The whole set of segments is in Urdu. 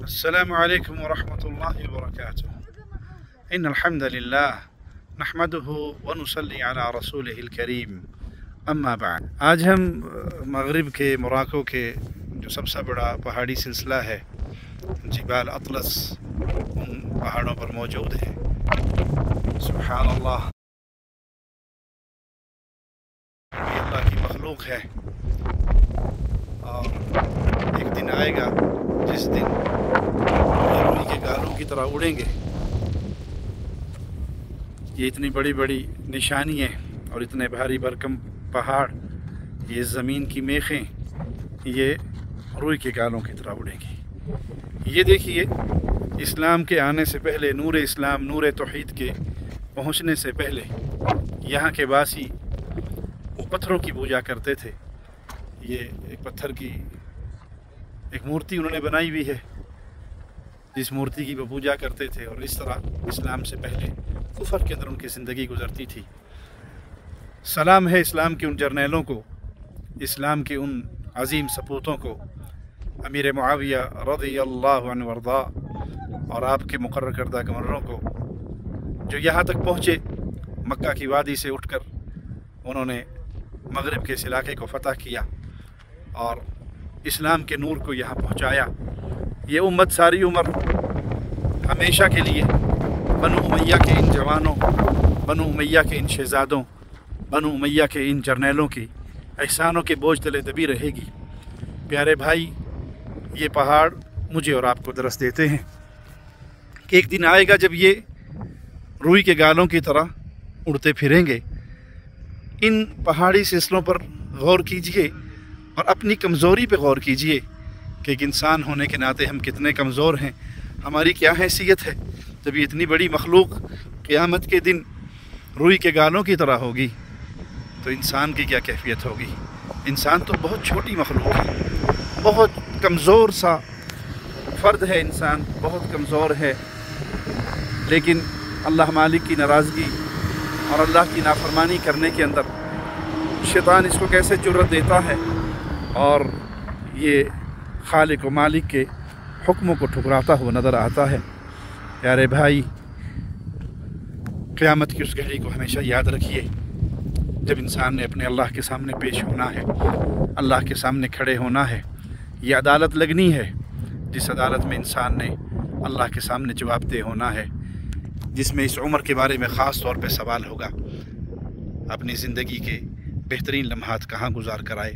السلام علیکم ورحمۃ اللہ وبرکاتہ۔ ان الحمد للہ نحمده ونصلی علی رسولہ الکریم، اما بعد۔ آج ہم مغرب کے موراکو کے جو سب سے بڑا پہاڑی سلسلہ ہے جبال اطلس، ان پہاڑوں پر موجود ہیں۔ سبحان اللہ، یہ اللہ کی مخلوق ہے، اور ایک دن آئے گا جس دن روئی کے گالوں کی طرح اڑیں گے۔ یہ اتنی بڑی بڑی نشانیاں اور اتنے بھاری بھرکم پہاڑ، یہ زمین کی میخیں، یہ روئی کے گالوں کی طرح اڑیں گی۔ یہ دیکھیے، اسلام کے آنے سے پہلے، نور اسلام، نور توحید کے پہنچنے سے پہلے یہاں کے باسی وہ پتھروں کی پوجا کرتے تھے۔ یہ ایک پتھر کی ایک مورتی انہوں نے بنائی ہوئی ہے، جس مورتی کی وہ پوجا کرتے تھے، اور اس طرح اسلام سے پہلے کفر کے اندر ان کی زندگی گزرتی تھی۔ سلام ہے اسلام کے ان جرنیلوں کو، اسلام کے ان عظیم سپوتوں کو، امیر معاویہ رضی اللہ عنہ وارضا، اور آپ کے مقرر کردہ گورنروں کو، جو یہاں تک پہنچے، مکہ کی وادی سے اٹھ کر انہوں نے مغرب کے اس علاقے کو فتح کیا اور اسلام کے نور کو یہاں پہنچایا۔ یہ امت ساری عمر ہمیشہ کے لیے بنو امیہ کے ان جوانوں، بنو امیہ کے ان شہزادوں، بنو امیہ کے ان جرنیلوں کی احسانوں کے بوجھ تلے دبی رہے گی۔ پیارے بھائی، یہ پہاڑ مجھے اور آپ کو درس دیتے ہیں کہ ایک دن آئے گا جب یہ روئی کے گالوں کی طرح اڑتے پھریں گے۔ ان پہاڑی سلسلوں پر غور کیجئے اور اپنی کمزوری پہ غور کیجئے کہ ایک انسان ہونے کے ناطے ہم کتنے کمزور ہیں، ہماری کیا حیثیت ہے۔ جب یہ اتنی بڑی مخلوق قیامت کے دن روئی کے گالوں کی طرح ہوگی تو انسان کی کیا کیفیت ہوگی۔ انسان تو بہت چھوٹی مخلوق ہے، بہت کمزور سا فرد ہے، انسان بہت کمزور ہے، لیکن اللہ مالک کی ناراضگی اور اللہ کی نافرمانی کرنے کے اندر شیطان اس کو کیسے جرأت دیتا ہے، اور یہ خالق و مالک کے حکموں کو ٹھکراتا ہوا نظر آتا ہے۔ پیارے بھائی، قیامت کی اس گھڑی کو ہمیشہ یاد رکھیے جب انسان نے اپنے اللہ کے سامنے پیش ہونا ہے، اللہ کے سامنے کھڑے ہونا ہے۔ یہ عدالت لگنی ہے، جس عدالت میں انسان نے اللہ کے سامنے جواب دہ ہونا ہے، جس میں اس عمر کے بارے میں خاص طور پہ سوال ہوگا۔ اپنی زندگی کے بہترین لمحات کہاں گزار کر آئے،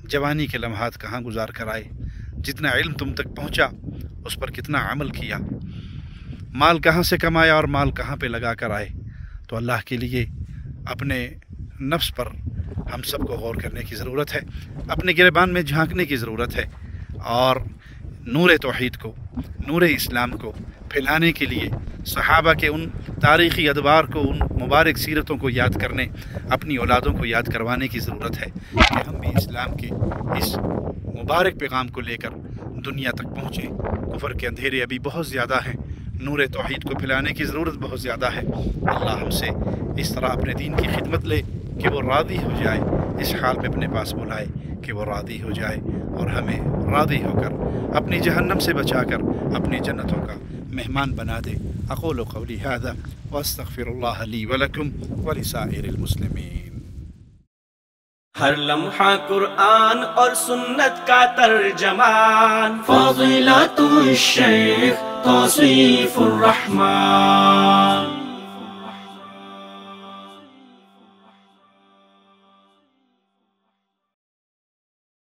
جوانی کے لمحات کہاں گزار کر آئے، جتنا علم تم تک پہنچا اس پر کتنا عمل کیا، مال کہاں سے کمایا اور مال کہاں پہ لگا کر آئے۔ تو اللہ کے لیے اپنے نفس پر ہم سب کو غور کرنے کی ضرورت ہے، اپنے گریبان میں جھانکنے کی ضرورت ہے، اور نور توحید کو، نور اسلام کو پھیلانے کے لیے صحابہ کے ان تاریخی ادوار کو، ان مبارک سیرتوں کو یاد کرنے، اپنی اولادوں کو یاد کروانے کی ضرورت ہے کہ ہم بھی اسلام کے اس مبارک پیغام کو لے کر دنیا تک پہنچیں۔ کفر کے اندھیرے ابھی بہت زیادہ ہیں، نور توحید کو پھیلانے کی ضرورت بہت زیادہ ہے۔ اللہ ہم سے اس طرح اپنے دین کی خدمت لے کہ وہ راضی ہو جائے، اس حال میں اپنے پاس بلائے کہ وہ راضی ہو جائے، اور ہمیں راضی ہو کر اپنی جہنم سے بچا کر اپنی جنتوں کا مہمان بنا دے۔ اقول قولی ھذا واستغفر اللہ لی ولکم ولسائر المسلمین۔ ہر لمحہ قرآن اور سنت کا ترجمان، فاضلۃ الشیخ توصیف الرحمان۔